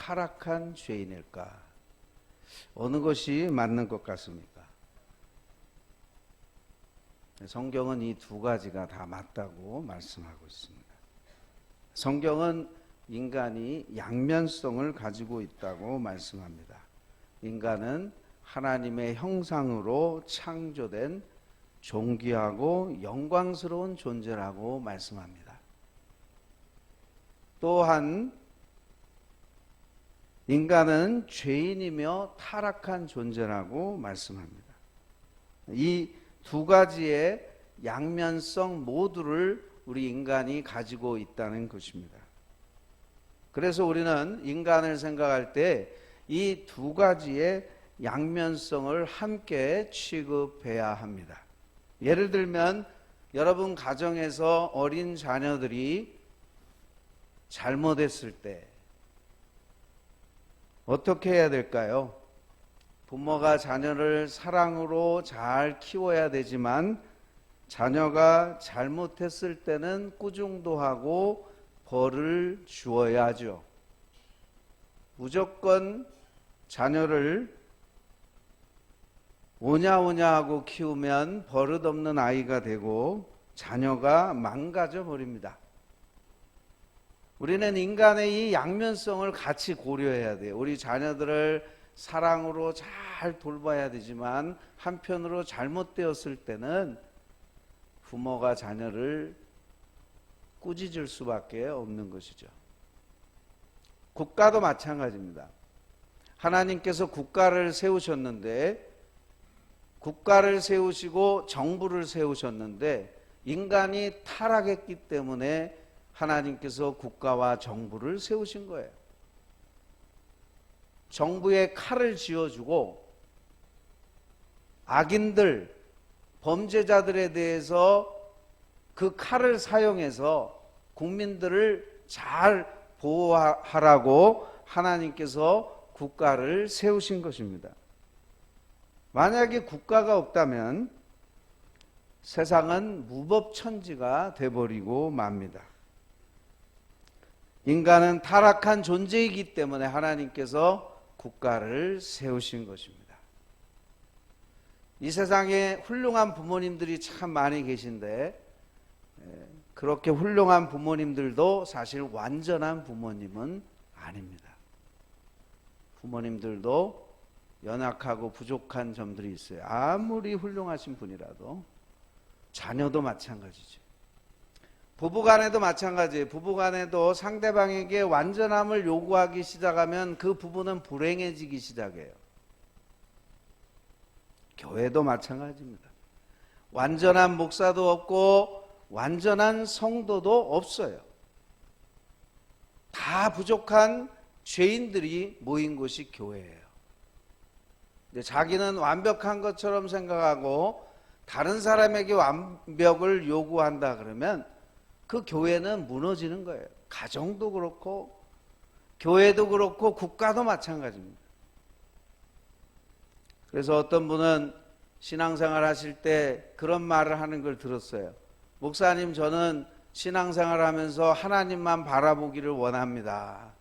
타락한 죄인일까? 어느 것이 맞는 것 같습니까? 성경은 이 두 가지가 다 맞다고 말씀하고 있습니다. 성경은 인간이 양면성을 가지고 있다고 말씀합니다. 인간은 하나님의 형상으로 창조된 존귀하고 영광스러운 존재라고 말씀합니다. 또한 인간은 죄인이며 타락한 존재라고 말씀합니다. 이 두 가지의 양면성 모두를 우리 인간이 가지고 있다는 것입니다. 그래서 우리는 인간을 생각할 때 이 두 가지의 양면성을 함께 취급해야 합니다. 예를 들면 여러분 가정에서 어린 자녀들이 잘못했을 때 어떻게 해야 될까요? 부모가 자녀를 사랑으로 잘 키워야 되지만 자녀가 잘못했을 때는 꾸중도 하고 벌을 주어야 하죠. 무조건 자녀를 오냐오냐 하고 키우면 버릇없는 아이가 되고 자녀가 망가져 버립니다. 우리는 인간의 이 양면성을 같이 고려해야 돼요. 우리 자녀들을 사랑으로 잘 돌봐야 되지만 한편으로 잘못되었을 때는 부모가 자녀를 꾸짖을 수밖에 없는 것이죠. 국가도 마찬가지입니다. 하나님께서 국가를 세우셨는데 국가를 세우시고 정부를 세우셨는데 인간이 타락했기 때문에 하나님께서 국가와 정부를 세우신 거예요. 정부에 칼을 쥐어주고 악인들, 범죄자들에 대해서 그 칼을 사용해서 국민들을 잘 보호하라고 하나님께서 국가를 세우신 것입니다. 만약에 국가가 없다면 세상은 무법천지가 돼버리고 맙니다. 인간은 타락한 존재이기 때문에 하나님께서 국가를 세우신 것입니다. 이 세상에 훌륭한 부모님들이 참 많이 계신데 그렇게 훌륭한 부모님들도 사실 완전한 부모님은 아닙니다. 부모님들도 연약하고 부족한 점들이 있어요. 아무리 훌륭하신 분이라도 자녀도 마찬가지죠. 부부간에도 마찬가지예요. 부부간에도 상대방에게 완전함을 요구하기 시작하면 그 부부는 불행해지기 시작해요. 교회도 마찬가지입니다. 완전한 목사도 없고 완전한 성도도 없어요. 다 부족한 죄인들이 모인 곳이 교회예요. 근데 자기는 완벽한 것처럼 생각하고 다른 사람에게 완벽을 요구한다 그러면 그 교회는 무너지는 거예요. 가정도 그렇고 교회도 그렇고 국가도 마찬가지입니다. 그래서 어떤 분은 신앙생활 하실 때 그런 말을 하는 걸 들었어요. 목사님, 저는 신앙생활 하면서 하나님만 바라보기를 원합니다.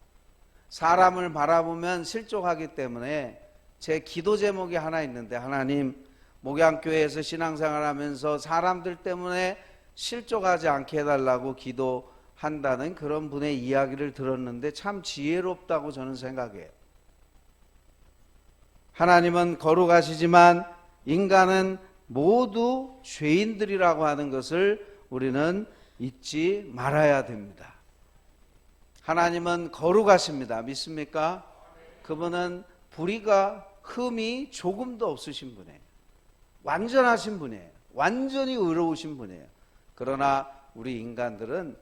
사람을 바라보면 실족하기 때문에 제 기도 제목이 하나 있는데, 하나님, 목양교회에서 신앙생활 하면서 사람들 때문에 실족하지 않게 해달라고 기도한다는 그런 분의 이야기를 들었는데 참 지혜롭다고 저는 생각해요. 하나님은 거룩하시지만 인간은 모두 죄인들이라고 하는 것을 우리는 잊지 말아야 됩니다. 하나님은 거룩하십니다. 믿습니까? 그분은 불의가 흠이 조금도 없으신 분이에요. 완전하신 분이에요. 완전히 의로우신 분이에요. 그러나 우리 인간들은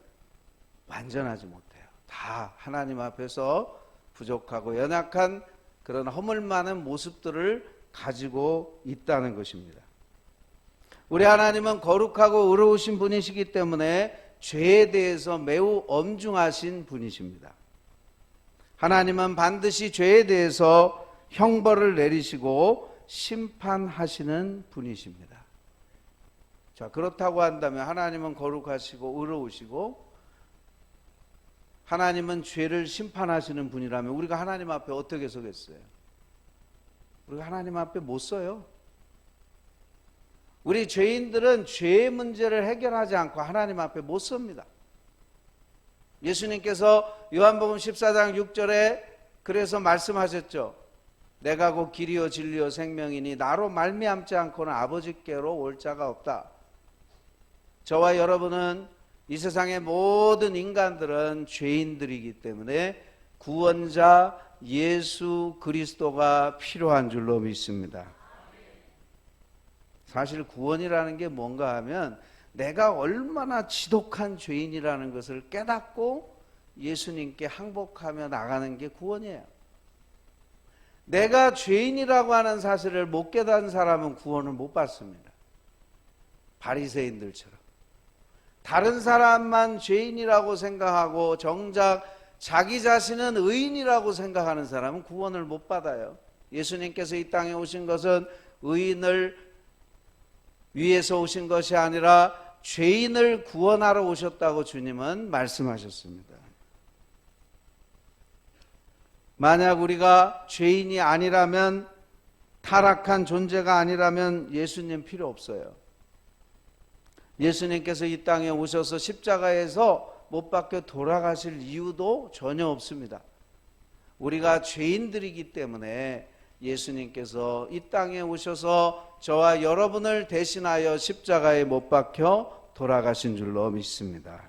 완전하지 못해요. 다 하나님 앞에서 부족하고 연약한 그런 허물 많은 모습들을 가지고 있다는 것입니다. 우리 하나님은 거룩하고 의로우신 분이시기 때문에 죄에 대해서 매우 엄중하신 분이십니다. 하나님은 반드시 죄에 대해서 형벌을 내리시고 심판하시는 분이십니다. 자, 그렇다고 한다면 하나님은 거룩하시고 의로우시고 하나님은 죄를 심판하시는 분이라면 우리가 하나님 앞에 어떻게 서겠어요? 우리가 하나님 앞에 못 서요. 우리 죄인들은 죄의 문제를 해결하지 않고 하나님 앞에 못 섭니다. 예수님께서 요한복음 14장 6절에 그래서 말씀하셨죠. 내가 곧 길이요 진리요 생명이니 나로 말미암지 않고는 아버지께로 올 자가 없다. 저와 여러분은 이 세상의 모든 인간들은 죄인들이기 때문에 구원자 예수 그리스도가 필요한 줄로 믿습니다. 사실 구원이라는 게 뭔가 하면 내가 얼마나 지독한 죄인이라는 것을 깨닫고 예수님께 항복하며 나가는 게 구원이에요. 내가 죄인이라고 하는 사실을 못 깨닫는 사람은 구원을 못 받습니다. 바리새인들처럼 다른 사람만 죄인이라고 생각하고 정작 자기 자신은 의인이라고 생각하는 사람은 구원을 못 받아요. 예수님께서 이 땅에 오신 것은 의인을 위해서 오신 것이 아니라 죄인을 구원하러 오셨다고 주님은 말씀하셨습니다. 만약 우리가 죄인이 아니라면, 타락한 존재가 아니라면 예수님 필요 없어요. 예수님께서 이 땅에 오셔서 십자가에서 못 박혀 돌아가실 이유도 전혀 없습니다. 우리가 죄인들이기 때문에 예수님께서 이 땅에 오셔서 저와 여러분을 대신하여 십자가에 못 박혀 돌아가신 줄로 믿습니다.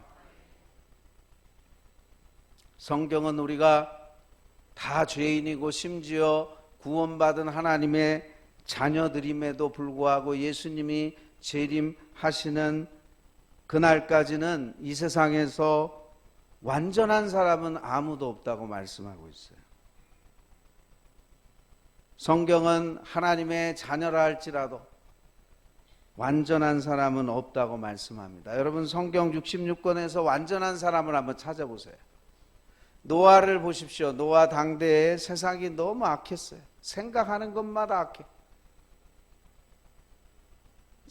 성경은 우리가 다 죄인이고 심지어 구원받은 하나님의 자녀들임에도 불구하고 예수님이 재림하시는 그날까지는 이 세상에서 완전한 사람은 아무도 없다고 말씀하고 있어요. 성경은 하나님의 자녀라 할지라도 완전한 사람은 없다고 말씀합니다. 여러분 성경 66권에서 완전한 사람을 한번 찾아보세요. 노아를 보십시오. 노아 당대에 세상이 너무 악했어요. 생각하는 것마다 악해.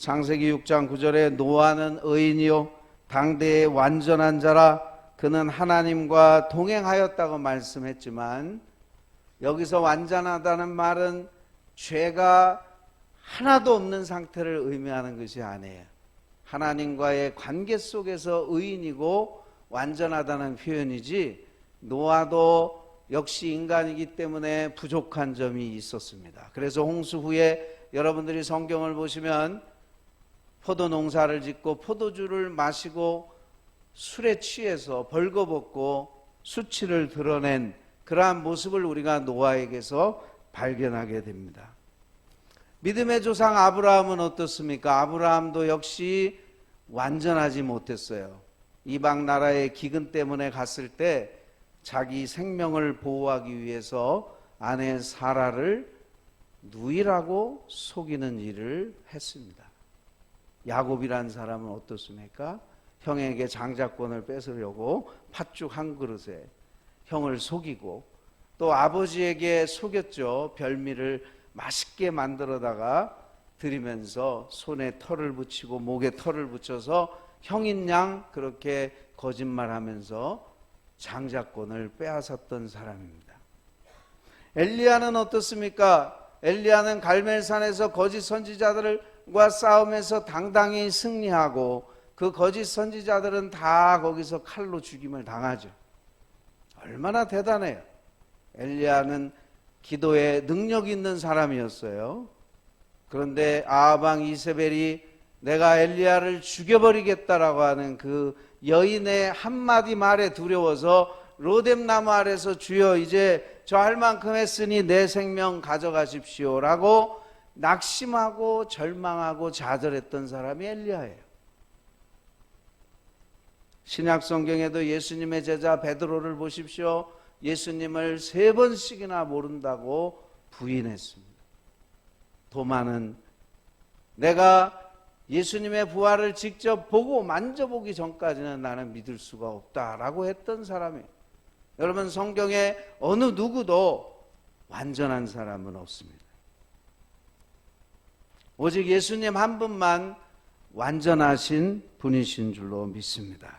창세기 6장 9절에 노아는 의인이요 당대의 완전한 자라 그는 하나님과 동행하였다고 말씀했지만 여기서 완전하다는 말은 죄가 하나도 없는 상태를 의미하는 것이 아니에요. 하나님과의 관계 속에서 의인이고 완전하다는 표현이지 노아도 역시 인간이기 때문에 부족한 점이 있었습니다. 그래서 홍수 후에 여러분들이 성경을 보시면 포도 농사를 짓고 포도주를 마시고 술에 취해서 벌거벗고 수치를 드러낸 그러한 모습을 우리가 노아에게서 발견하게 됩니다. 믿음의 조상 아브라함은 어떻습니까? 아브라함도 역시 완전하지 못했어요. 이방 나라의 기근 때문에 갔을 때 자기 생명을 보호하기 위해서 아내 사라를 누이라고 속이는 일을 했습니다. 야곱이란 사람은 어떻습니까? 형에게 장자권을 뺏으려고 팥죽 한 그릇에 형을 속이고 또 아버지에게 속였죠. 별미를 맛있게 만들어다가 드리면서 손에 털을 붙이고 목에 털을 붙여서 형인 양 그렇게 거짓말하면서 장자권을 빼앗았던 사람입니다. 엘리야는 어떻습니까? 엘리야는 갈멜산에서 거짓 선지자들과 싸움에서 당당히 승리하고 그 거짓 선지자들은 다 거기서 칼로 죽임을 당하죠. 얼마나 대단해요. 엘리야는 기도에 능력 있는 사람이었어요. 그런데 아합 왕 이세벨이 내가 엘리야를 죽여버리겠다라고 하는 그 여인의 한마디 말에 두려워서 로뎀나무 아래서 주여 이제 저 할 만큼 했으니 내 생명 가져가십시오라고 낙심하고 절망하고 좌절했던 사람이 엘리야예요. 신약 성경에도 예수님의 제자 베드로를 보십시오. 예수님을 3번씩이나 모른다고 부인했습니다. 도마는 내가 예수님의 부활을 직접 보고 만져보기 전까지는 나는 믿을 수가 없다라고 했던 사람이에요. 여러분 성경에 어느 누구도 완전한 사람은 없습니다. 오직 예수님 한 분만 완전하신 분이신 줄로 믿습니다.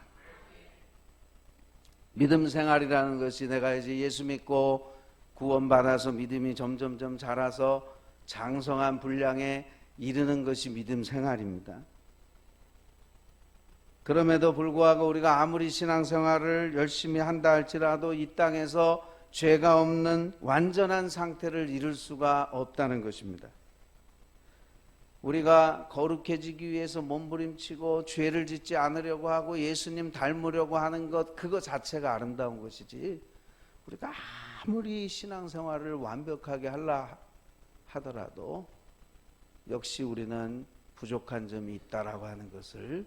믿음 생활이라는 것이 내가 이제 예수 믿고 구원받아서 믿음이 점점점 자라서 장성한 분량에 이르는 것이 믿음 생활입니다. 그럼에도 불구하고 우리가 아무리 신앙생활을 열심히 한다 할지라도 이 땅에서 죄가 없는 완전한 상태를 이룰 수가 없다는 것입니다. 우리가 거룩해지기 위해서 몸부림치고 죄를 짓지 않으려고 하고 예수님 닮으려고 하는 것, 그거 자체가 아름다운 것이지, 우리가 아무리 신앙생활을 완벽하게 하려 하더라도 역시 우리는 부족한 점이 있다라고 하는 것을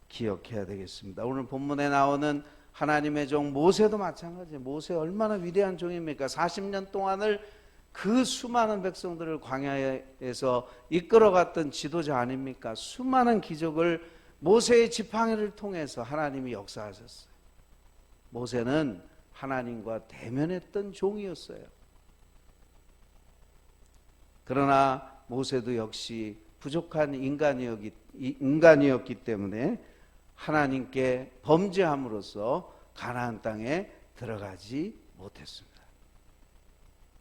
기억해야 되겠습니다. 오늘 본문에 나오는 하나님의 종 모세도 마찬가지예요. 모세 얼마나 위대한 종입니까? 40년 동안을 그 수많은 백성들을 광야에서 이끌어갔던 지도자 아닙니까? 수많은 기적을 모세의 지팡이를 통해서 하나님이 역사하셨어요. 모세는 하나님과 대면했던 종이었어요. 그러나 모세도 역시 부족한 인간이었기 때문에 하나님께 범죄함으로써 가나안 땅에 들어가지 못했습니다.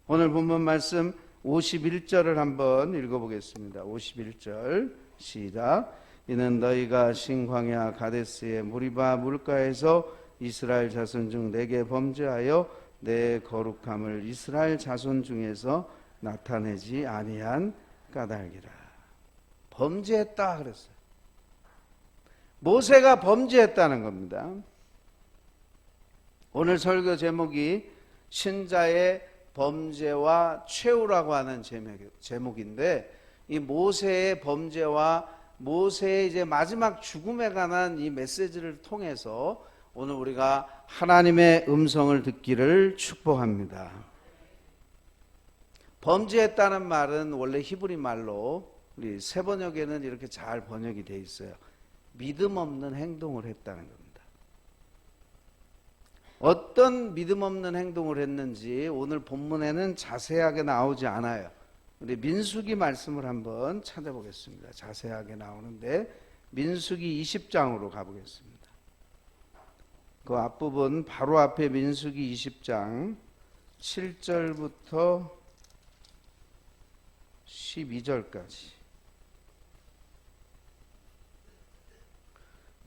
오늘 본문 말씀 51절을 한번 읽어보겠습니다. 51절 시작. 이는 너희가 신광야 가데스의 무리바 물가에서 이스라엘 자손 중 내게 범죄하여 내 거룩함을 이스라엘 자손 중에서 나타내지 아니한 까닭이라. 범죄했다 그랬어요. 모세가 범죄했다는 겁니다. 오늘 설교 제목이 신자의 범죄와 최후라고 하는 제목인데, 이 모세의 범죄와 모세의 이제 마지막 죽음에 관한 이 메시지를 통해서 오늘 우리가 하나님의 음성을 듣기를 축복합니다. 범죄했다는 말은 원래 히브리 말로 우리 세번역에는 이렇게 잘 번역이 되어 있어요. 믿음 없는 행동을 했다는 겁니다. 어떤 믿음 없는 행동을 했는지 오늘 본문에는 자세하게 나오지 않아요. 우리 민수기 말씀을 한번 찾아보겠습니다. 자세하게 나오는데 민수기 20장으로 가보겠습니다. 그 앞부분 바로 앞에 민수기 20장 7절부터 12절까지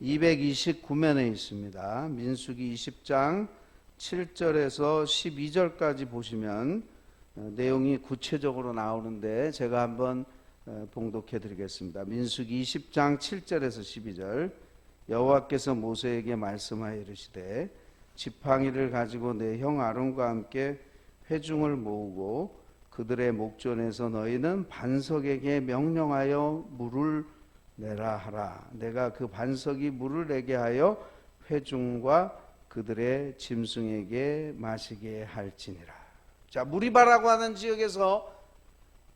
229면에 있습니다. 민수기 20장 7절에서 12절까지 보시면 내용이 구체적으로 나오는데 제가 한번 봉독해 드리겠습니다. 민수기 20장 7절에서 12절. 여호와께서 모세에게 말씀하여 이르시되 지팡이를 가지고 내 형 아론과 함께 회중을 모으고 그들의 목전에서 너희는 반석에게 명령하여 물을 내라 하라. 내가 그 반석이 물을 내게 하여 회중과 그들의 짐승에게 마시게 할지니라. 자, 무리바라고 하는 지역에서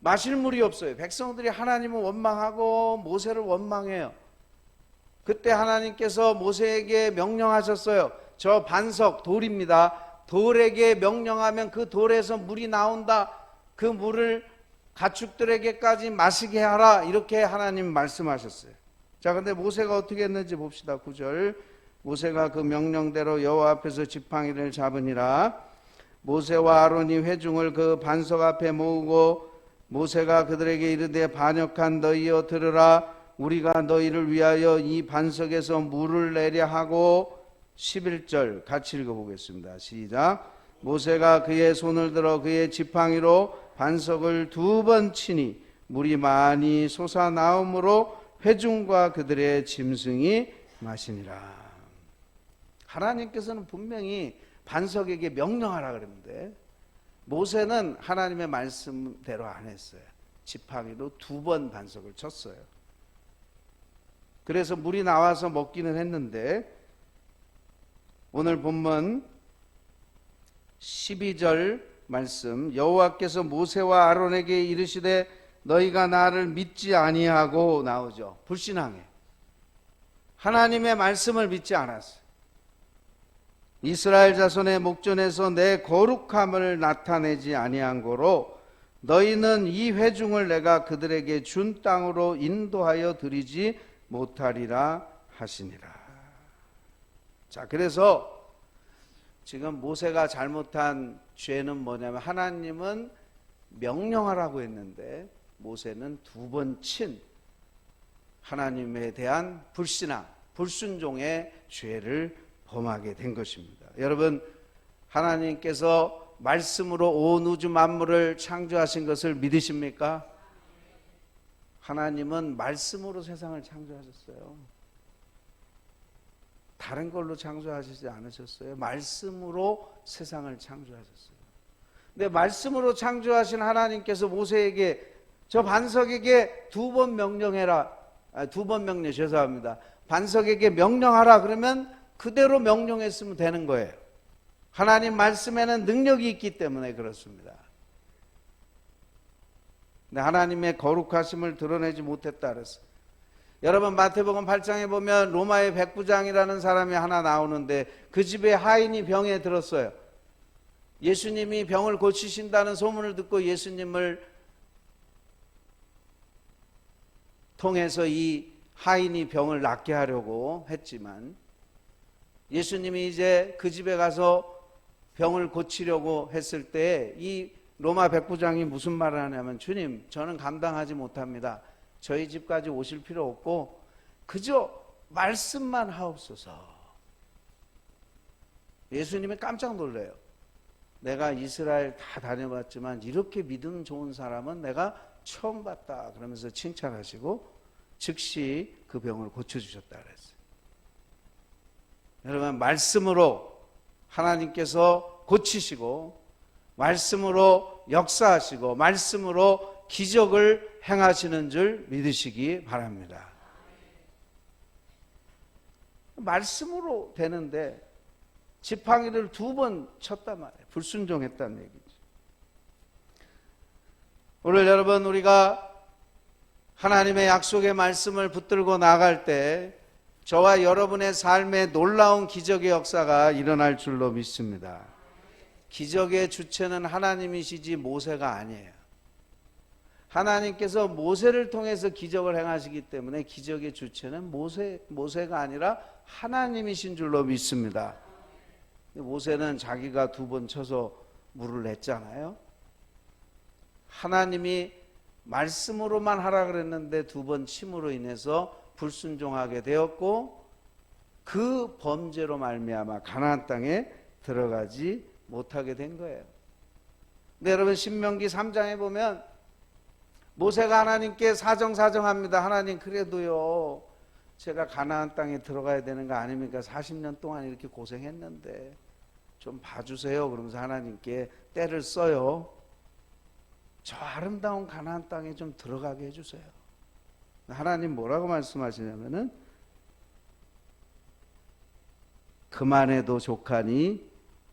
마실 물이 없어요. 백성들이 하나님을 원망하고 모세를 원망해요. 그때 하나님께서 모세에게 명령하셨어요. 저 반석 돌입니다. 돌에게 명령하면 그 돌에서 물이 나온다. 그 물을 가축들에게까지 마시게 하라. 이렇게 하나님 말씀하셨어요. 자, 근데 모세가 어떻게 했는지 봅시다. 9절. 모세가 그 명령대로 여호와 앞에서 지팡이를 잡으니라. 모세와 아론이 회중을 그 반석 앞에 모으고 모세가 그들에게 이르되 반역한 너희여 들으라. 우리가 너희를 위하여 이 반석에서 물을 내려 하고 11절 같이 읽어보겠습니다. 시작. 모세가 그의 손을 들어 그의 지팡이로 반석을 2번 치니 물이 많이 솟아나오므로 회중과 그들의 짐승이 마시니라. 하나님께서는 분명히 반석에게 명령하라 그랬는데 모세는 하나님의 말씀대로 안 했어요. 지팡이로 2번 반석을 쳤어요. 그래서 물이 나와서 먹기는 했는데 오늘 본문 12절 말씀, 여호와께서 모세와 아론에게 이르시되 너희가 나를 믿지 아니하고 나오죠. 불신앙해. 하나님의 말씀을 믿지 않았어요. 이스라엘 자손의 목전에서 내 거룩함을 나타내지 아니한 고로 너희는 이 회중을 내가 그들에게 준 땅으로 인도하여 드리지 못하리라 하시니라. 자, 그래서 지금 모세가 잘못한 죄는 뭐냐면 하나님은 명령하라고 했는데 모세는 두 번 친 하나님에 대한 불신앙, 불순종의 죄를 범하게 된 것입니다. 여러분, 하나님께서 말씀으로 온 우주 만물을 창조하신 것을 믿으십니까? 하나님은 말씀으로 세상을 창조하셨어요. 다른 걸로 창조하시지 않으셨어요. 말씀으로 세상을 창조하셨어요. 근데 말씀으로 창조하신 하나님께서 모세에게 저 반석에게 두 번 명령해라. 죄송합니다. 반석에게 명령하라 그러면 그대로 명령했으면 되는 거예요. 하나님 말씀에는 능력이 있기 때문에 그렇습니다. 근데 하나님의 거룩하심을 드러내지 못했다 그랬어요. 여러분, 마태복음 8장에 보면 로마의 백부장이라는 사람이 하나 나오는데 그 집에 하인이 병에 들었어요. 예수님이 병을 고치신다는 소문을 듣고 예수님을 통해서 이 하인이 병을 낫게 하려고 했지만 예수님이 이제 그 집에 가서 병을 고치려고 했을 때 이 로마 백부장이 무슨 말을 하냐면, 주님, 저는 감당하지 못합니다. 저희 집까지 오실 필요 없고 그저 말씀만 하옵소서. 예수님이 깜짝 놀래요. 내가 이스라엘 다 다녀봤지만 이렇게 믿음 좋은 사람은 내가 처음 봤다 그러면서 칭찬하시고 즉시 그 병을 고쳐주셨다 그랬어요. 여러분, 말씀으로 하나님께서 고치시고 말씀으로 역사하시고 말씀으로 기적을 행하시는 줄 믿으시기 바랍니다. 말씀으로 되는데 지팡이를 두 번 쳤단 말이에요. 불순종했다는 얘기죠. 오늘 여러분, 우리가 하나님의 약속의 말씀을 붙들고 나갈 때 저와 여러분의 삶에 놀라운 기적의 역사가 일어날 줄로 믿습니다. 기적의 주체는 하나님이시지 모세가 아니에요. 하나님께서 모세를 통해서 기적을 행하시기 때문에 기적의 주체는 모세가 아니라 하나님이신 줄로 믿습니다. 모세는 자기가 두 번 쳐서 물을 냈잖아요. 하나님이 말씀으로만 하라 그랬는데 두 번 침으로 인해서 불순종하게 되었고 그 범죄로 말미암아 가나안 땅에 들어가지 못하게 된 거예요. 근데 여러분, 신명기 3장에 보면 모세가 하나님께 사정합니다. 하나님, 그래도요 제가 가나안 땅에 들어가야 되는 거 아닙니까? 40년 동안 이렇게 고생했는데 좀 봐주세요. 그러면서 하나님께 때를 써요. 저 아름다운 가나안 땅에 좀 들어가게 해주세요. 하나님 뭐라고 말씀하시냐면은, 그만해도 족하니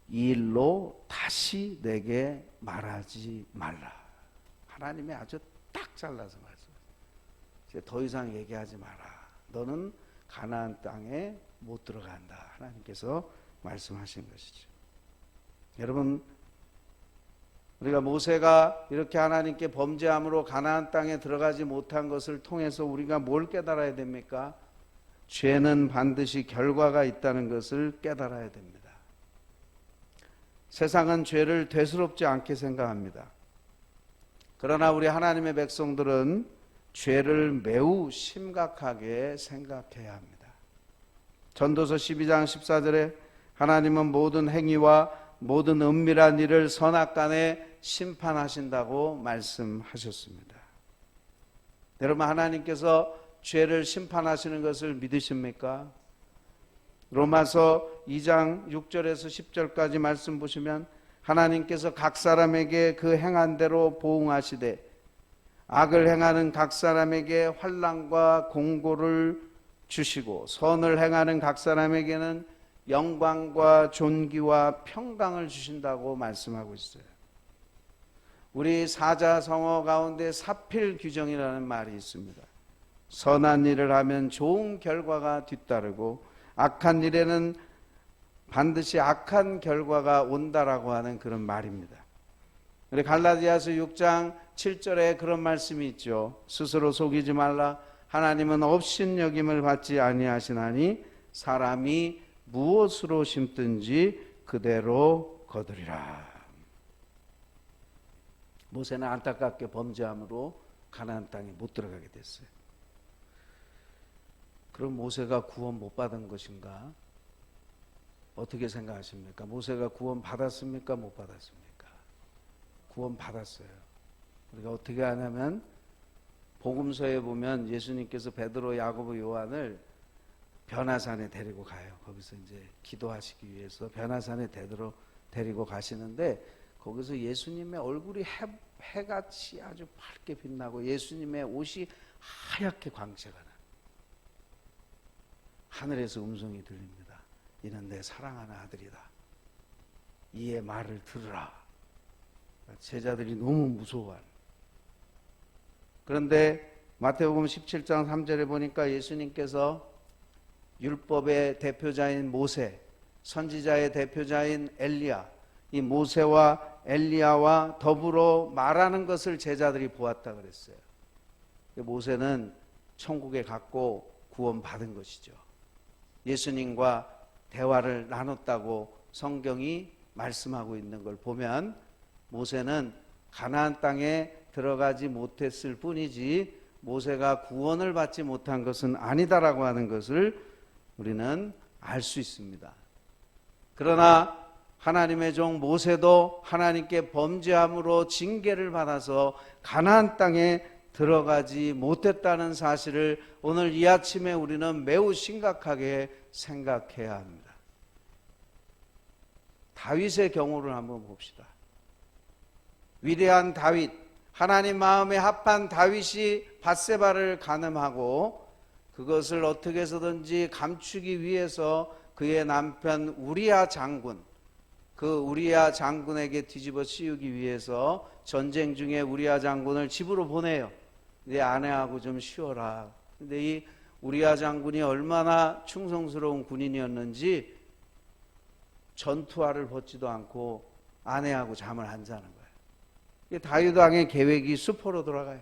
이 일로 다시 내게 말하지 말라. 하나님이 아주 딱 잘라서 말씀하세요. 이제 더 이상 얘기하지 마라. 너는 가나안 땅에 못 들어간다. 하나님께서 말씀하신 것이죠. 여러분, 우리가 모세가 이렇게 하나님께 범죄함으로 가나안 땅에 들어가지 못한 것을 통해서 우리가 뭘 깨달아야 됩니까? 죄는 반드시 결과가 있다는 것을 깨달아야 됩니다. 세상은 죄를 대수롭지 않게 생각합니다. 그러나 우리 하나님의 백성들은 죄를 매우 심각하게 생각해야 합니다. 전도서 12장 14절에 하나님은 모든 행위와 모든 은밀한 일을 선악간에 심판하신다고 말씀하셨습니다. 여러분, 하나님께서 죄를 심판하시는 것을 믿으십니까? 로마서 2장 6절에서 10절까지 말씀 보시면 하나님께서 각 사람에게 그 행한 대로 보응하시되 악을 행하는 각 사람에게 환난과 공고를 주시고 선을 행하는 각 사람에게는 영광과 존귀와 평강을 주신다고 말씀하고 있어요. 우리 사자성어 가운데 사필규정이라는 말이 있습니다. 선한 일을 하면 좋은 결과가 뒤따르고 악한 일에는 반드시 악한 결과가 온다라고 하는 그런 말입니다. 우리 갈라디아서 6장 7절에 그런 말씀이 있죠. 스스로 속이지 말라. 하나님은 업신여김을 받지 아니하시나니 사람이 무엇으로 심든지 그대로 거두리라. 모세는 안타깝게 범죄함으로 가나안 땅에 못 들어가게 됐어요. 그럼 모세가 구원 못 받은 것인가? 어떻게 생각하십니까? 모세가 구원 받았습니까? 못 받았습니까? 구원 받았어요. 우리가 어떻게 하냐면 복음서에 보면 예수님께서 베드로, 야고보, 요한을 변화산에 데리고 가요. 거기서 이제 기도하시기 위해서 변화산에 데리고 가시는데 거기서 예수님의 얼굴이 해같이 아주 밝게 빛나고 예수님의 옷이 하얗게 광채가 나요. 하늘에서 음성이 들립니다. 이는 내 사랑하는 아들이다. 이의 말을 들으라. 제자들이 너무 무서워하는. 그런데 마태복음 17장 3절에 보니까 예수님께서 율법의 대표자인 모세, 선지자의 대표자인 엘리야, 이 모세와 엘리야와 더불어 말하는 것을 제자들이 보았다 그랬어요. 모세는 천국에 갔고 구원받은 것이죠. 예수님과 대화를 나눴다고 성경이 말씀하고 있는 걸 보면 모세는 가나안 땅에 들어가지 못했을 뿐이지 모세가 구원을 받지 못한 것은 아니다라고 하는 것을 우리는 알 수 있습니다. 그러나 하나님의 종 모세도 하나님께 범죄함으로 징계를 받아서 가나안 땅에 들어가지 못했다는 사실을 오늘 이 아침에 우리는 매우 심각하게 생각해야 합니다. 다윗의 경우를 한번 봅시다. 위대한 다윗, 하나님 마음에 합한 다윗이 밧세바를 간음하고 그것을 어떻게 해서든지 감추기 위해서 그의 남편 우리야 장군, 그 우리야 장군에게 뒤집어 씌우기 위해서 전쟁 중에 우리야 장군을 집으로 보내요. 내 아내하고 좀 쉬어라. 근데 이 우리야 장군이 얼마나 충성스러운 군인이었는지 전투화를 벗지도 않고 아내하고 잠을 안 자는 거예요. 다윗 왕의 계획이 수포로 돌아가요.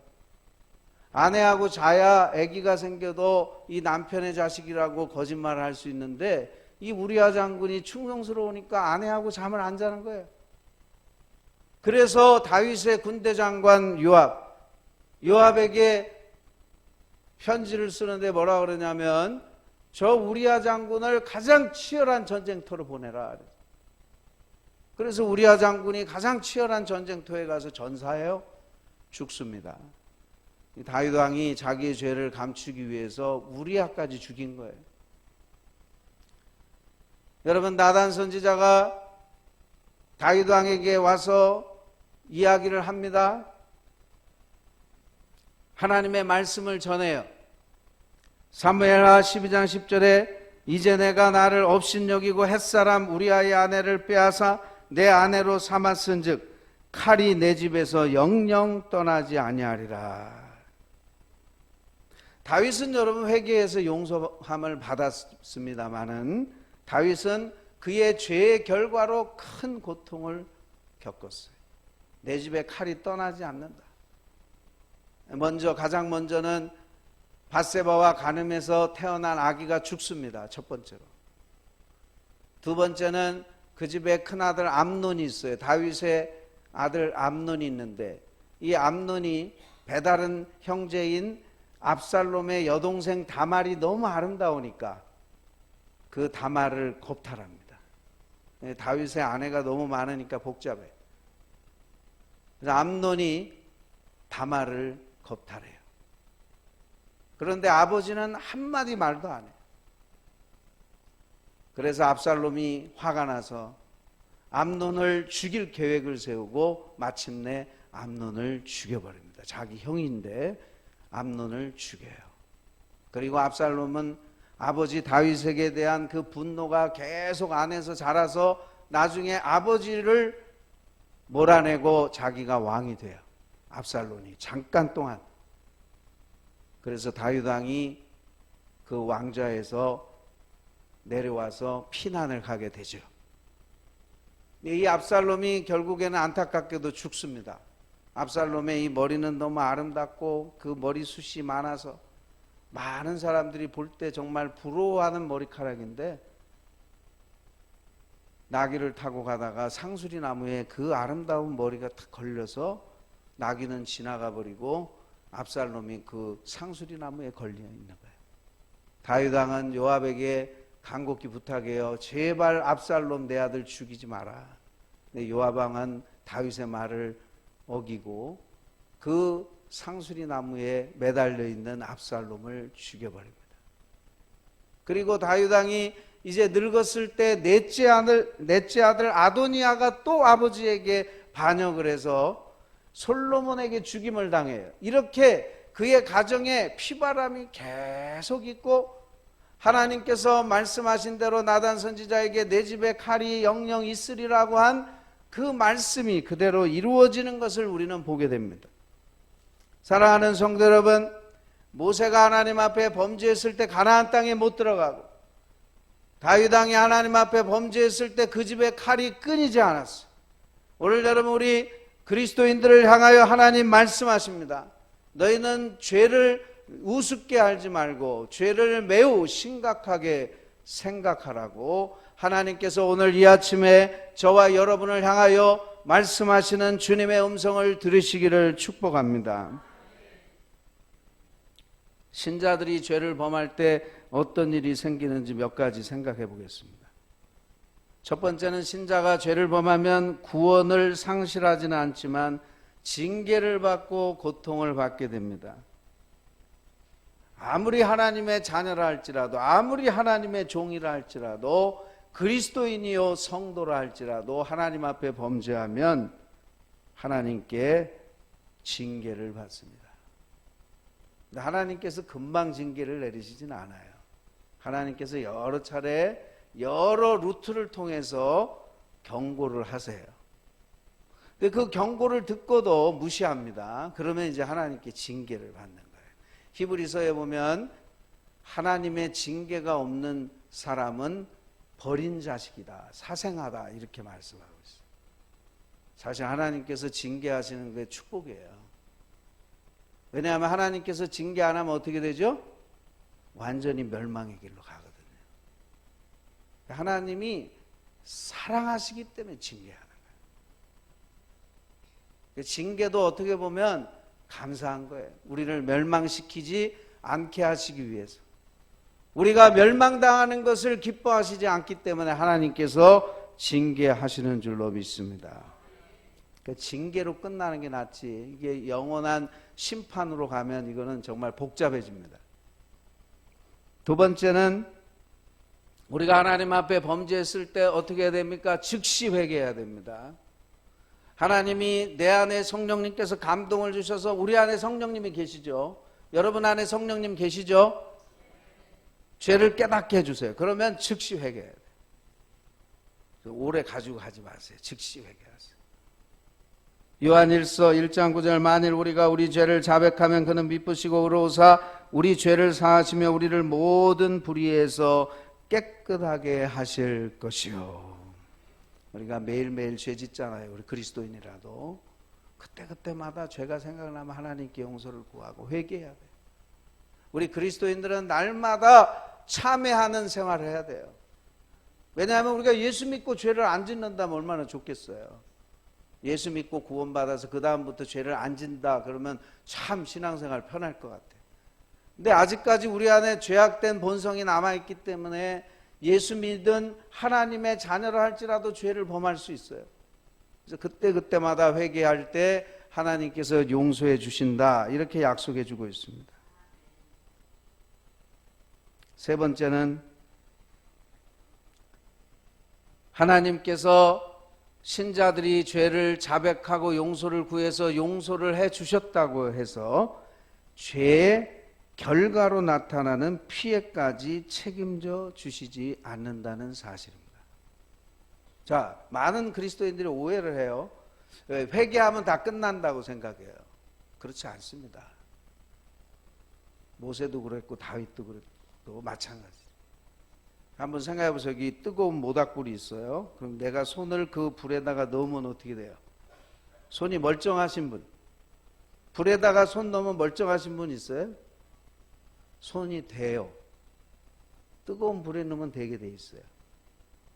아내하고 자야 아기가 생겨도 이 남편의 자식이라고 거짓말을 할 수 있는데 이 우리야 장군이 충성스러우니까 아내하고 잠을 안 자는 거예요. 그래서 다윗의 군대 장관 요압에게 편지를 쓰는데 뭐라 그러냐면 저 우리야 장군을 가장 치열한 전쟁터로 보내라. 그래서 우리야 장군이 가장 치열한 전쟁터에 가서 전사해요. 죽습니다. 다윗 왕이 자기의 죄를 감추기 위해서 우리야까지 죽인 거예요. 여러분, 나단 선지자가 다윗 왕에게 와서 이야기를 합니다. 하나님의 말씀을 전해요. 사무엘하 12장 10절에 이제 내가 나를 업신여기고 햇사람 우리아의 아내를 빼앗아 내 아내로 삼았은즉 칼이 내 집에서 영영 떠나지 아니하리라. 다윗은 여러분 회개해서 용서함을 받았습니다마는 다윗은 그의 죄의 결과로 큰 고통을 겪었어요. 내 집에 칼이 떠나지 않는다. 가장 먼저는 밧세바와 간음해서 태어난 아기가 죽습니다. 첫 번째로. 두 번째는 그 집에 큰아들 암논이 있어요. 다윗의 아들 암논이 있는데 이 암논이 배다른 형제인 압살롬의 여동생 다말이 너무 아름다우니까 그 다말을 겁탈합니다. 다윗의 아내가 너무 많으니까 복잡해. 그래서 암논이 다말을 겁탈해요. 그런데 아버지는 한마디 말도 안 해요. 그래서 압살롬이 화가 나서 암논을 죽일 계획을 세우고 마침내 암논을 죽여버립니다. 자기 형인데 암논을 죽여요. 그리고 압살롬은 아버지 다윗에게 대한 그 분노가 계속 안에서 자라서 나중에 아버지를 몰아내고 자기가 왕이 돼요. 압살롬이 잠깐 동안. 그래서 다윗 왕이 그 왕좌에서 내려와서 피난을 가게 되죠. 이 압살롬이 결국에는 안타깝게도 죽습니다. 압살롬의 이 머리는 너무 아름답고 그 머리숱이 많아서 많은 사람들이 볼 때 정말 부러워하는 머리카락인데 나귀를 타고 가다가 상수리 나무에 그 아름다운 머리가 탁 걸려서 나귀는 지나가 버리고 압살롬이 그 상수리 나무에 걸려 있는 거예요. 다윗 왕은 요압에게 간곡히 부탁해요. 제발 압살롬 내 아들 죽이지 마라. 근데 요압 왕은 다윗의 말을 어기고 그 상수리 나무에 매달려 있는 압살롬을 죽여버립니다. 그리고 다윗 왕이 이제 늙었을 때 넷째 아들 아도니아가 또 아버지에게 반역을 해서 솔로몬에게 죽임을 당해요. 이렇게 그의 가정에 피바람이 계속 있고 하나님께서 말씀하신 대로 나단 선지자에게 내 집에 칼이 영영 있으리라고 한 그 말씀이 그대로 이루어지는 것을 우리는 보게 됩니다. 사랑하는 성도 여러분, 모세가 하나님 앞에 범죄했을 때 가나안 땅에 못 들어가고 다윗 왕이 하나님 앞에 범죄했을 때 그 집에 칼이 끊이지 않았어요. 오늘 여러분, 우리 그리스도인들을 향하여 하나님 말씀하십니다. 너희는 죄를 우습게 알지 말고 죄를 매우 심각하게 생각하라고 하나님께서 오늘 이 아침에 저와 여러분을 향하여 말씀하시는 주님의 음성을 들으시기를 축복합니다. 신자들이 죄를 범할 때 어떤 일이 생기는지 몇 가지 생각해 보겠습니다. 첫 번째는 신자가 죄를 범하면 구원을 상실하지는 않지만 징계를 받고 고통을 받게 됩니다. 아무리 하나님의 자녀라 할지라도, 아무리 하나님의 종이라 할지라도, 그리스도인이요 성도라 할지라도 하나님 앞에 범죄하면 하나님께 징계를 받습니다. 하나님께서 금방 징계를 내리시진 않아요. 하나님께서 여러 차례 여러 루트를 통해서 경고를 하세요. 근데 그 경고를 듣고도 무시합니다. 그러면 이제 하나님께 징계를 받는 거예요. 히브리서에 보면 하나님의 징계가 없는 사람은 버린 자식이다, 사생하다, 이렇게 말씀하고 있어요. 사실 하나님께서 징계하시는 게 축복이에요. 왜냐하면 하나님께서 징계 안 하면 어떻게 되죠? 완전히 멸망의 길로 가거든요. 하나님이 사랑하시기 때문에 징계하는 거예요. 징계도 어떻게 보면 감사한 거예요. 우리를 멸망시키지 않게 하시기 위해서. 우리가 멸망당하는 것을 기뻐하시지 않기 때문에 하나님께서 징계하시는 줄로 믿습니다. 그러니까 징계로 끝나는 게 낫지, 이게 영원한 심판으로 가면 이거는 정말 복잡해집니다. 두 번째는 우리가 하나님 앞에 범죄했을 때 어떻게 해야 됩니까? 즉시 회개해야 됩니다. 하나님이 내 안에 성령님께서 감동을 주셔서, 우리 안에 성령님이 계시죠? 여러분 안에 성령님 계시죠? 죄를 깨닫게 해주세요. 그러면 즉시 회개해야 돼요. 오래 가지고 하지 마세요. 즉시 회개하세요. 요한일서 1장 9절, 만일 우리가 우리 죄를 자백하면 그는 미쁘시고 의로우사 우리 죄를 사하시며 우리를 모든 불의에서 깨끗하게 하실 것이요. 우리가 매일매일 죄 짓잖아요. 우리 그리스도인이라도 그때그때마다 죄가 생각나면 하나님께 용서를 구하고 회개해야 돼요. 우리 그리스도인들은 날마다 참회하는 생활을 해야 돼요. 왜냐하면 우리가 예수 믿고 죄를 안 짓는다면 얼마나 좋겠어요. 예수 믿고 구원받아서 그 다음부터 죄를 안 짓는다 그러면 참 신앙생활 편할 것 같아요. 근데 아직까지 우리 안에 죄악된 본성이 남아있기 때문에 예수 믿은 하나님의 자녀라 할지라도 죄를 범할 수 있어요. 그래서 그때마다 회개할 때 하나님께서 용서해 주신다, 이렇게 약속해 주고 있습니다. 세 번째는 하나님께서 신자들이 죄를 자백하고 용서를 구해서 용서를 해 주셨다고 해서 죄의 결과로 나타나는 피해까지 책임져 주시지 않는다는 사실입니다. 자, 많은 그리스도인들이 오해를 해요. 회개하면 다 끝난다고 생각해요. 그렇지 않습니다. 모세도 그랬고 다윗도 그랬고 마찬가지. 한번 생각해 보세요. 여기 뜨거운 모닥불이 있어요. 그럼 내가 손을 그 불에다가 넣으면 어떻게 돼요? 손이 멀쩡하신 분, 불에다가 손 넣으면 멀쩡하신 분 있어요? 손이 돼요. 뜨거운 불에 넣으면 되게 돼 있어요.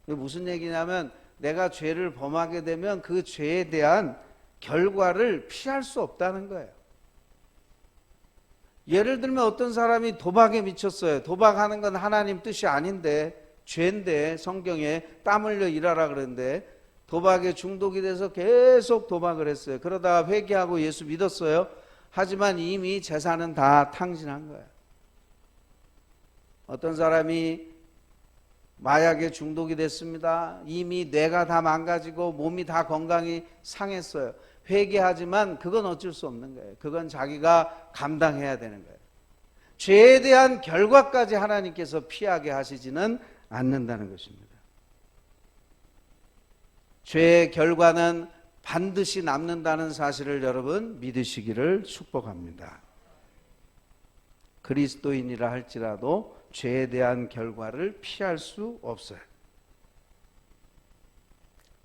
이게 무슨 얘기냐면 내가 죄를 범하게 되면 그 죄에 대한 결과를 피할 수 없다는 거예요. 예를 들면 어떤 사람이 도박에 미쳤어요. 도박하는 건 하나님 뜻이 아닌데, 죄인데, 성경에 땀 흘려 일하라 그러는데 도박에 중독이 돼서 계속 도박을 했어요. 그러다가 회개하고 예수 믿었어요. 하지만 이미 재산은 다 탕진한 거예요. 어떤 사람이 마약에 중독이 됐습니다. 이미 뇌가 다 망가지고 몸이 다 건강이 상했어요. 회개하지만 그건 어쩔 수 없는 거예요. 그건 자기가 감당해야 되는 거예요. 죄에 대한 결과까지 하나님께서 피하게 하시지는 않는다는 것입니다. 죄의 결과는 반드시 남는다는 사실을 여러분 믿으시기를 축복합니다. 그리스도인이라 할지라도 죄에 대한 결과를 피할 수 없어요.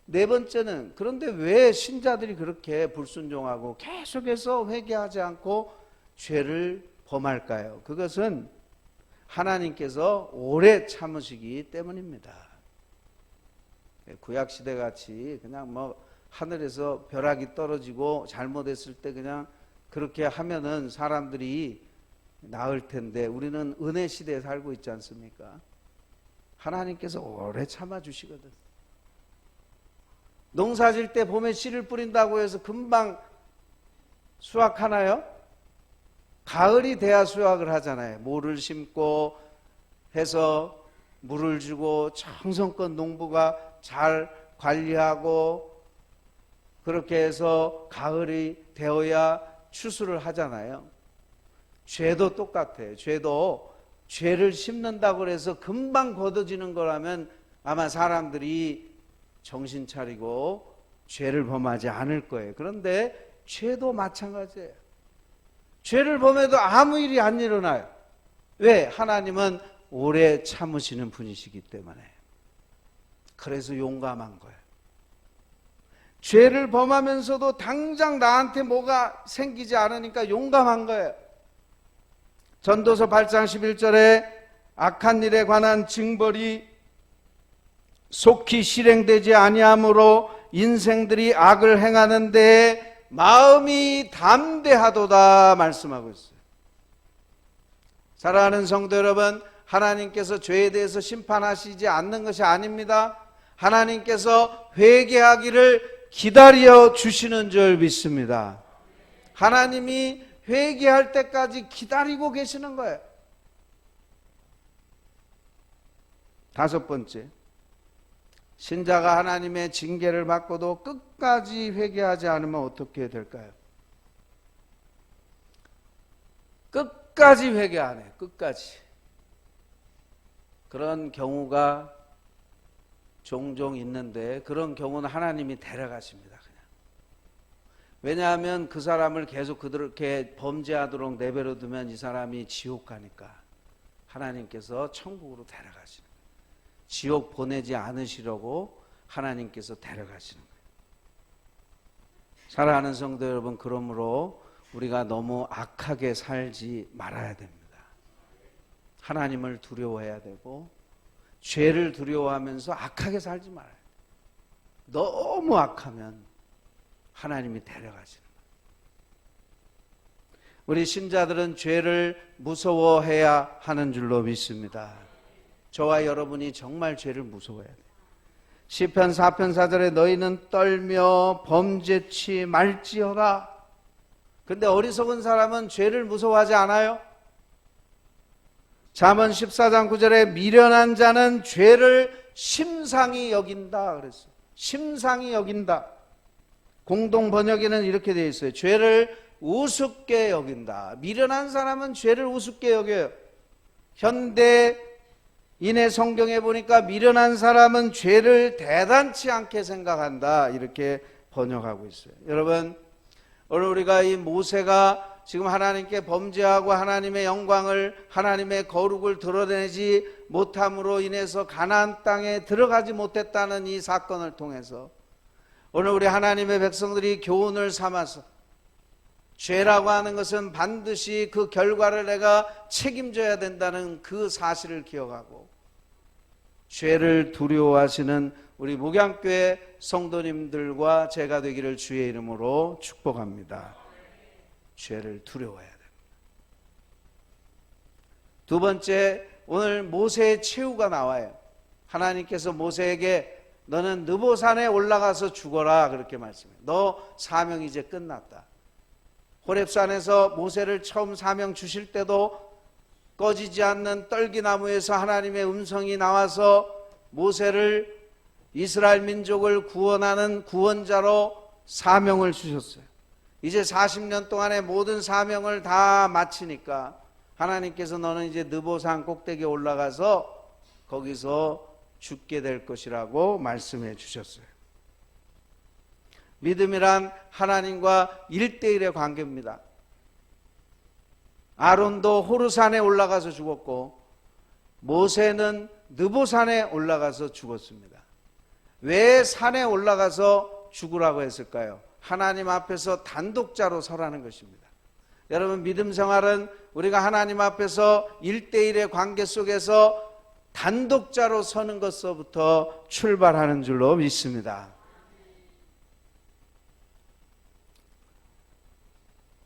네 번째는, 그런데 왜 신자들이 그렇게 불순종하고 계속해서 회개하지 않고 죄를 범할까요? 그것은 하나님께서 오래 참으시기 때문입니다. 구약시대 같이 그냥 뭐 하늘에서 벼락이 떨어지고 잘못했을 때 그냥 그렇게 하면은 사람들이 나을 텐데, 우리는 은혜 시대에 살고 있지 않습니까? 하나님께서 오래 참아주시거든. 농사 질 때 봄에 씨를 뿌린다고 해서 금방 수확하나요? 가을이 돼야 수확을 하잖아요. 모를 심고 해서 물을 주고 정성껏 농부가 잘 관리하고 그렇게 해서 가을이 되어야 추수를 하잖아요. 죄도 똑같아요. 죄도 죄를 심는다고 해서 금방 거둬지는 거라면 아마 사람들이 정신 차리고 죄를 범하지 않을 거예요. 그런데 죄도 마찬가지예요. 죄를 범해도 아무 일이 안 일어나요. 왜? 하나님은 오래 참으시는 분이시기 때문에. 그래서 용감한 거예요. 죄를 범하면서도 당장 나한테 뭐가 생기지 않으니까 용감한 거예요. 전도서 8장 11절에 악한 일에 관한 징벌이 속히 실행되지 아니하므로 인생들이 악을 행하는 데 마음이 담대하도다 말씀하고 있어요. 사랑하는 성도 여러분, 하나님께서 죄에 대해서 심판하시지 않는 것이 아닙니다. 하나님께서 회개하기를 기다려 주시는 줄 믿습니다. 하나님이 회개할 때까지 기다리고 계시는 거예요. 다섯 번째, 신자가 하나님의 징계를 받고도 끝까지 회개하지 않으면 어떻게 될까요? 끝까지 회개 안 해요. 끝까지. 그런 경우가 종종 있는데, 그런 경우는 하나님이 데려가십니다. 그냥. 왜냐하면 그 사람을 계속 그렇게 범죄하도록 내버려 두면 이 사람이 지옥 가니까 하나님께서 천국으로 데려가시는 거예요. 지옥 보내지 않으시려고 하나님께서 데려가시는 거예요. 사랑하는 성도 여러분, 그러므로 우리가 너무 악하게 살지 말아야 됩니다. 하나님을 두려워해야 되고 죄를 두려워하면서 악하게 살지 말아요. 너무 악하면 하나님이 데려가시는 거예요. 우리 신자들은 죄를 무서워해야 하는 줄로 믿습니다. 저와 여러분이 정말 죄를 무서워해야 돼요. 시편 4편 4절에 너희는 떨며 범죄치 말지어라. 근데 어리석은 사람은 죄를 무서워하지 않아요. 잠언 14장 9절에 미련한 자는 죄를 심상히 여긴다 그랬어요. 심상히 여긴다. 공동 번역에는 이렇게 되어 있어요. 죄를 우습게 여긴다. 미련한 사람은 죄를 우습게 여겨요. 현대인의 성경에 보니까 미련한 사람은 죄를 대단치 않게 생각한다. 이렇게 번역하고 있어요. 여러분, 오늘 우리가 이 모세가 지금 하나님께 범죄하고 하나님의 영광을, 하나님의 거룩을 드러내지 못함으로 인해서 가나안 땅에 들어가지 못했다는 이 사건을 통해서 오늘 우리 하나님의 백성들이 교훈을 삼아서 죄라고 하는 것은 반드시 그 결과를 내가 책임져야 된다는 그 사실을 기억하고 죄를 두려워하시는 우리 목양교회 성도님들과 제가 되기를 주의 이름으로 축복합니다. 죄를 두려워해야 됩니다. 두 번째, 오늘 모세의 최후가 나와요. 하나님께서 모세에게 너는 느보산에 올라가서 죽어라 그렇게 말씀해요. 너 사명 이제 끝났다. 호렙산에서 모세를 처음 사명 주실 때도 꺼지지 않는 떨기나무에서 하나님의 음성이 나와서 모세를 이스라엘 민족을 구원하는 구원자로 사명을 주셨어요. 이제 40년 동안의 모든 사명을 다 마치니까 하나님께서 너는 이제 느보산 꼭대기에 올라가서 거기서 죽게 될 것이라고 말씀해 주셨어요. 믿음이란 하나님과 1대1의 관계입니다. 아론도 호르산에 올라가서 죽었고 모세는 느보산에 올라가서 죽었습니다. 왜 산에 올라가서 죽으라고 했을까요? 하나님 앞에서 단독자로 서라는 것입니다. 여러분, 믿음 생활은 우리가 하나님 앞에서 1대1의 관계 속에서 단독자로 서는 것서부터 출발하는 줄로 믿습니다.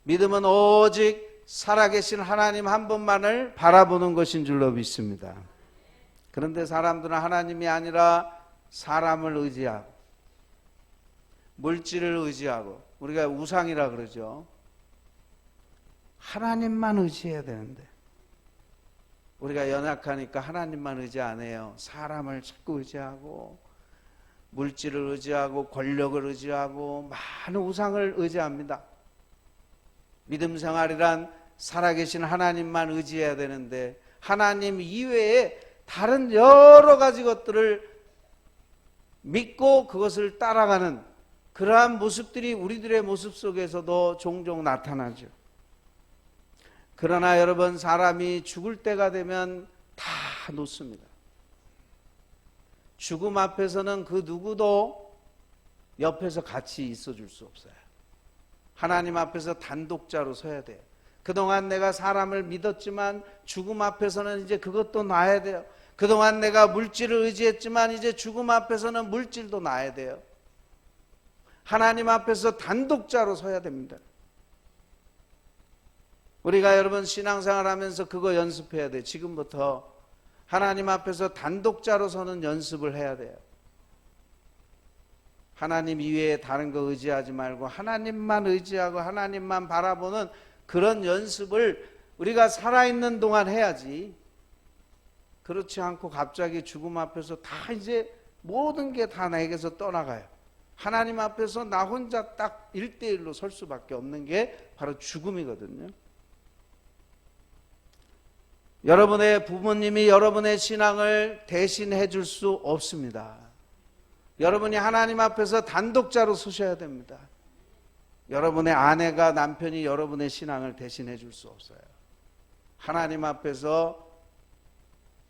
믿음은 오직 살아계신 하나님 한 분만을 바라보는 것인 줄로 믿습니다. 그런데 사람들은 하나님이 아니라 사람을 의지하고 물질을 의지하고, 우리가 우상이라 그러죠. 하나님만 의지해야 되는데 우리가 연약하니까 하나님만 의지 안 해요. 사람을 자꾸 의지하고 물질을 의지하고 권력을 의지하고 많은 우상을 의지합니다. 믿음 생활이란 살아계신 하나님만 의지해야 되는데 하나님 이외에 다른 여러 가지 것들을 믿고 그것을 따라가는 그러한 모습들이 우리들의 모습 속에서도 종종 나타나죠. 그러나 여러분, 사람이 죽을 때가 되면 다 놓습니다. 죽음 앞에서는 그 누구도 옆에서 같이 있어줄 수 없어요. 하나님 앞에서 단독자로 서야 돼요. 그동안 내가 사람을 믿었지만 죽음 앞에서는 이제 그것도 놔야 돼요. 그동안 내가 물질을 의지했지만 이제 죽음 앞에서는 물질도 놔야 돼요. 하나님 앞에서 단독자로 서야 됩니다. 우리가 여러분 신앙생활 하면서 그거 연습해야 돼요. 지금부터 하나님 앞에서 단독자로 서는 연습을 해야 돼요. 하나님 이외에 다른 거 의지하지 말고 하나님만 의지하고 하나님만 바라보는 그런 연습을 우리가 살아있는 동안 해야지. 그렇지 않고 갑자기 죽음 앞에서 다 이제 모든 게 다 내게서 떠나가요. 하나님 앞에서 나 혼자 딱 1대1로 설 수밖에 없는 게 바로 죽음이거든요. 여러분의 부모님이 여러분의 신앙을 대신해 줄 수 없습니다. 여러분이 하나님 앞에서 단독자로 서셔야 됩니다. 여러분의 아내가, 남편이 여러분의 신앙을 대신해 줄 수 없어요. 하나님 앞에서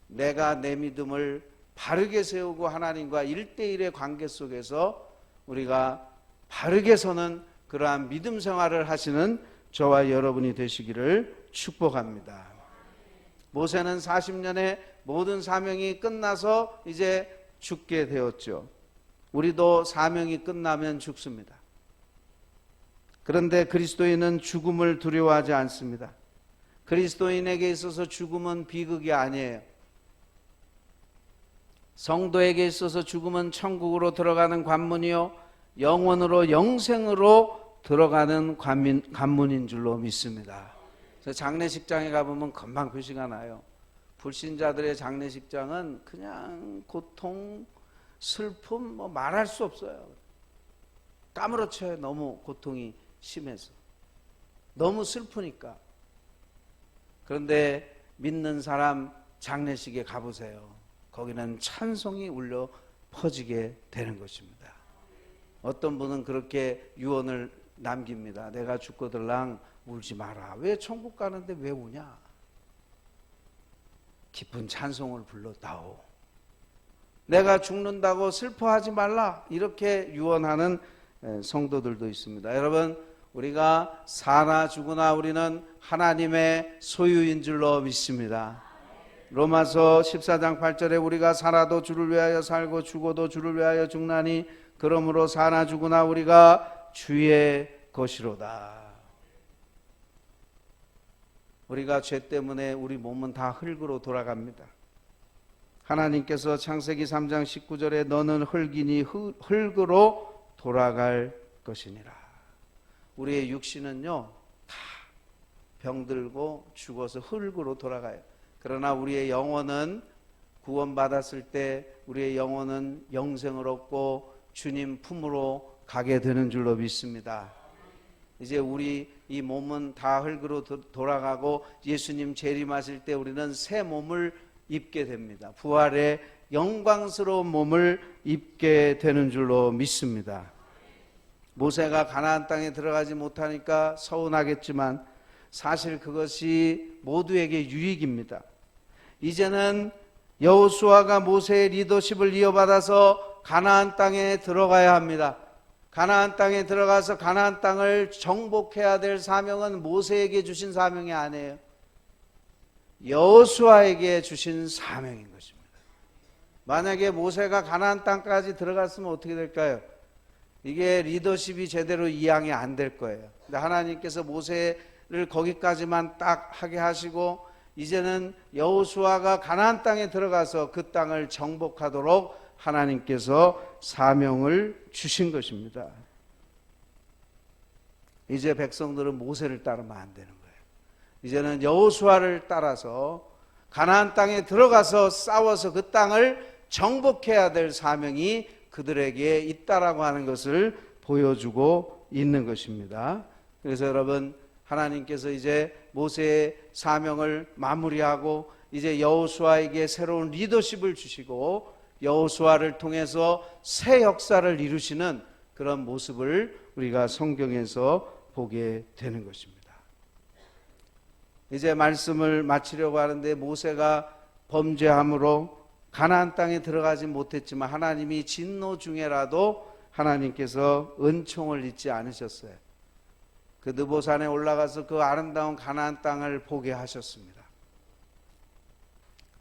내가 내 믿음을 바르게 세우고 하나님과 1대1의 관계 속에서 우리가 바르게 서는 그러한 믿음 생활을 하시는 저와 여러분이 되시기를 축복합니다. 모세는 40년의 모든 사명이 끝나서 이제 죽게 되었죠. 우리도 사명이 끝나면 죽습니다. 그런데 그리스도인은 죽음을 두려워하지 않습니다. 그리스도인에게 있어서 죽음은 비극이 아니에요. 성도에게 있어서 죽음은 천국으로 들어가는 관문이요, 영원으로 영생으로 들어가는 관문인 줄로 믿습니다. 장례식장에 가보면 금방 표시가 나요. 불신자들의 장례식장은 그냥 고통, 슬픔 뭐 말할 수 없어요. 까무러쳐요. 너무 고통이 심해서, 너무 슬프니까. 그런데 믿는 사람 장례식에 가보세요. 거기는 찬송이 울려 퍼지게 되는 것입니다. 어떤 분은 그렇게 유언을 남깁니다. 내가 죽거들랑 울지 마라. 왜 천국 가는데 왜 우냐? 깊은 찬송을 불러다오. 내가 죽는다고 슬퍼하지 말라. 이렇게 유언하는 성도들도 있습니다. 여러분, 우리가 사나 죽으나 우리는 하나님의 소유인 줄로 믿습니다. 로마서 14장 8절에 우리가 살아도 주를 위하여 살고 죽어도 주를 위하여 죽나니 그러므로 사나 죽으나 우리가 주의 것이로다. 우리가 죄 때문에 우리 몸은 다 흙으로 돌아갑니다. 하나님께서 창세기 3장 19절에 너는 흙이니 흙으로 돌아갈 것이니라. 우리의 육신은요 다 병들고 죽어서 흙으로 돌아가요. 그러나 우리의 영혼은 구원받았을 때 우리의 영혼은 영생을 얻고 주님 품으로 가게 되는 줄로 믿습니다. 이제 우리 이 몸은 다 흙으로 돌아가고 예수님 재림하실 때 우리는 새 몸을 입게 됩니다. 부활의 영광스러운 몸을 입게 되는 줄로 믿습니다. 모세가 가나안 땅에 들어가지 못하니까 서운하겠지만 사실 그것이 모두에게 유익입니다. 이제는 여호수아가 모세의 리더십을 이어받아서 가나안 땅에 들어가야 합니다. 가나안 땅에 들어가서 가나안 땅을 정복해야 될 사명은 모세에게 주신 사명이 아니에요. 여호수아에게 주신 사명인 것입니다. 만약에 모세가 가나안 땅까지 들어갔으면 어떻게 될까요? 이게 리더십이 제대로 이양이 안 될 거예요. 근데 하나님께서 모세를 거기까지만 딱 하게 하시고 이제는 여호수아가 가나안 땅에 들어가서 그 땅을 정복하도록 하나님께서 사명을 주신 것입니다. 이제 백성들은 모세를 따르면 안 되는 거예요. 이제는 여호수아를 따라서 가나안 땅에 들어가서 싸워서 그 땅을 정복해야 될 사명이 그들에게 있다라고 하는 것을 보여주고 있는 것입니다. 그래서 여러분, 하나님께서 이제 모세의 사명을 마무리하고 이제 여호수아에게 새로운 리더십을 주시고 여호수아를 통해서 새 역사를 이루시는 그런 모습을 우리가 성경에서 보게 되는 것입니다. 이제 말씀을 마치려고 하는데 모세가 범죄함으로 가나안 땅에 들어가지 못했지만 하나님이 진노 중에라도 하나님께서 은총을 잊지 않으셨어요. 그 느보산에 올라가서 그 아름다운 가나안 땅을 보게 하셨습니다.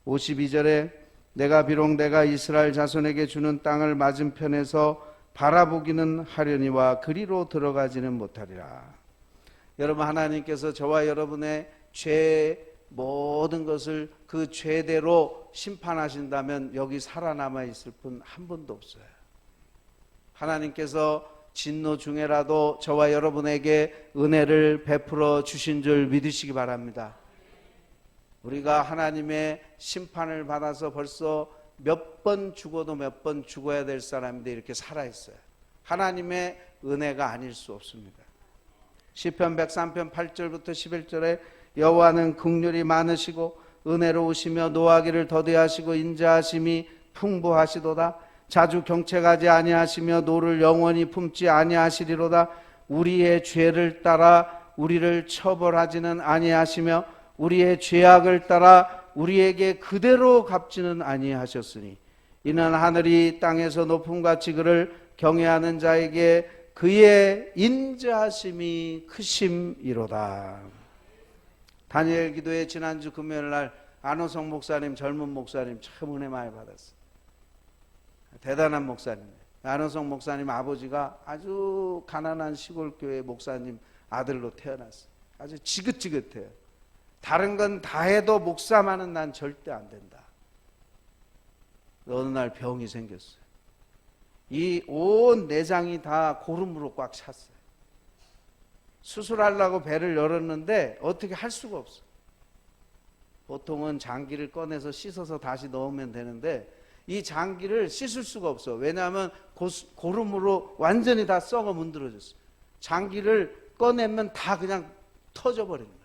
52절에 내가 비록 내가 이스라엘 자손에게 주는 땅을 맞은편에서 바라보기는 하려니와 그리로 들어가지는 못하리라. 여러분, 하나님께서 저와 여러분의 죄 모든 것을 그 죄대로 심판하신다면 여기 살아남아 있을 분 한 분도 없어요. 하나님께서 진노 중에라도 저와 여러분에게 은혜를 베풀어 주신 줄 믿으시기 바랍니다. 우리가 하나님의 심판을 받아서 벌써 몇 번 죽어도 몇 번 죽어야 될 사람인데 이렇게 살아있어요. 하나님의 은혜가 아닐 수 없습니다. 시편 103편 8절부터 11절에 여호와는 긍휼이 많으시고 은혜로우시며 노하기를 더디하시고 인자하심이 풍부하시도다. 자주 경책하지 아니하시며 노를 영원히 품지 아니하시리로다. 우리의 죄를 따라 우리를 처벌하지는 아니하시며 우리의 죄악을 따라 우리에게 그대로 갚지는 아니하셨으니 이는 하늘이 땅에서 높음같이 그를 경외하는 자에게 그의 인자하심이 크심이로다. 다니엘 기도회 지난주 금요일날 안호성 목사님, 젊은 목사님 참 은혜 많이 받았어요. 대단한 목사님. 안호성 목사님 아버지가 아주 가난한 시골교회 목사님 아들로 태어났어요. 아주 지긋지긋해요. 다른 건 다 해도 목사만은 난 절대 안 된다. 어느 날 병이 생겼어요. 이 온 내장이 다 고름으로 꽉 찼어요. 수술하려고 배를 열었는데 어떻게 할 수가 없어. 보통은 장기를 꺼내서 씻어서 다시 넣으면 되는데 이 장기를 씻을 수가 없어. 왜냐하면 고름으로 완전히 다 썩어 문드러졌어. 장기를 꺼내면 다 그냥 터져버리는 거야.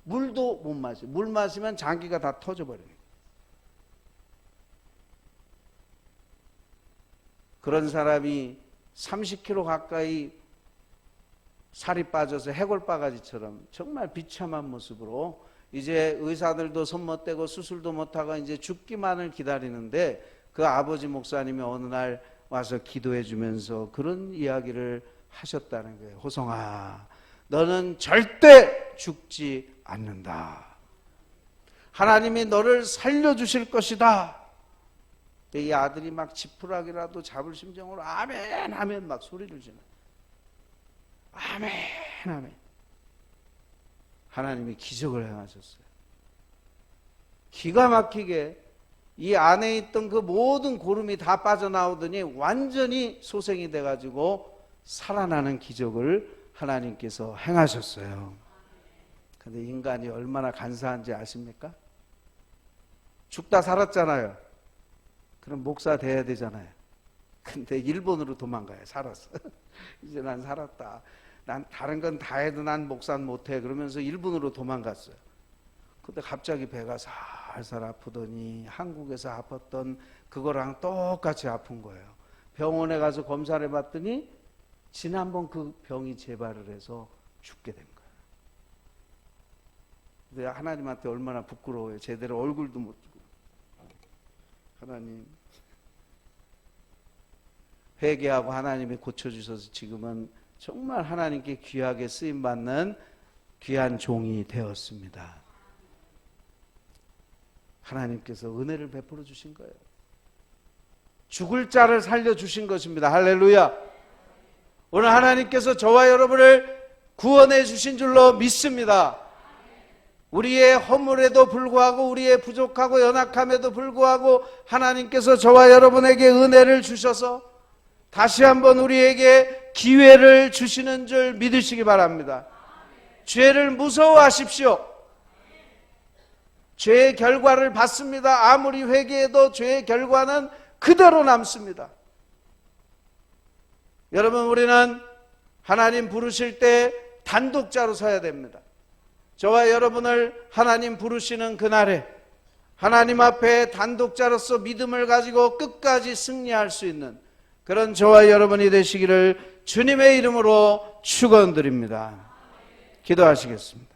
물도 못 마셔. 물 마시면 장기가 다 터져버리는 거야. 그런 사람이 30kg 가까이 살이 빠져서 해골바가지처럼 정말 비참한 모습으로 이제 의사들도 손 못 대고 수술도 못하고 이제 죽기만을 기다리는데 그 아버지 목사님이 어느 날 와서 기도해 주면서 그런 이야기를 하셨다는 거예요. 호성아, 너는 절대 죽지 않는다. 하나님이 너를 살려주실 것이다. 이 아들이 막 지푸라기라도 잡을 심정으로 아멘 아멘 막 소리를 지르. 아멘 아멘. 하나님이 기적을 행하셨어요. 기가 막히게 이 안에 있던 그 모든 고름이 다 빠져나오더니 완전히 소생이 돼가지고 살아나는 기적을 하나님께서 행하셨어요. 근데 인간이 얼마나 간사한지 아십니까? 죽다 살았잖아요. 그럼 목사 돼야 되잖아요. 근데 일본으로 도망가요. 살았어. 이제 난 살았다. 난 다른 건 다 해도 난 목사는 못해. 그러면서 일본으로 도망갔어요. 근데 갑자기 배가 살살 아프더니 한국에서 아팠던 그거랑 똑같이 아픈 거예요. 병원에 가서 검사를 해봤더니 지난번 그 병이 재발을 해서 죽게 된 거예요. 근데 하나님한테 얼마나 부끄러워요. 제대로 얼굴도 못 주고. 하나님 회개하고 하나님이 고쳐주셔서 지금은 정말 하나님께 귀하게 쓰임받는 귀한 종이 되었습니다. 하나님께서 은혜를 베풀어 주신 거예요. 죽을 자를 살려주신 것입니다. 할렐루야. 오늘 하나님께서 저와 여러분을 구원해 주신 줄로 믿습니다. 우리의 허물에도 불구하고 우리의 부족하고 연약함에도 불구하고 하나님께서 저와 여러분에게 은혜를 주셔서 다시 한번 우리에게 기회를 주시는 줄 믿으시기 바랍니다. 죄를 무서워하십시오. 죄의 결과를 받습니다. 아무리 회개해도 죄의 결과는 그대로 남습니다. 여러분, 우리는 하나님 부르실 때 단독자로 서야 됩니다. 저와 여러분을 하나님 부르시는 그날에 하나님 앞에 단독자로서 믿음을 가지고 끝까지 승리할 수 있는 그런 저와 여러분이 되시기를 주님의 이름으로 축원드립니다. 기도하시겠습니다.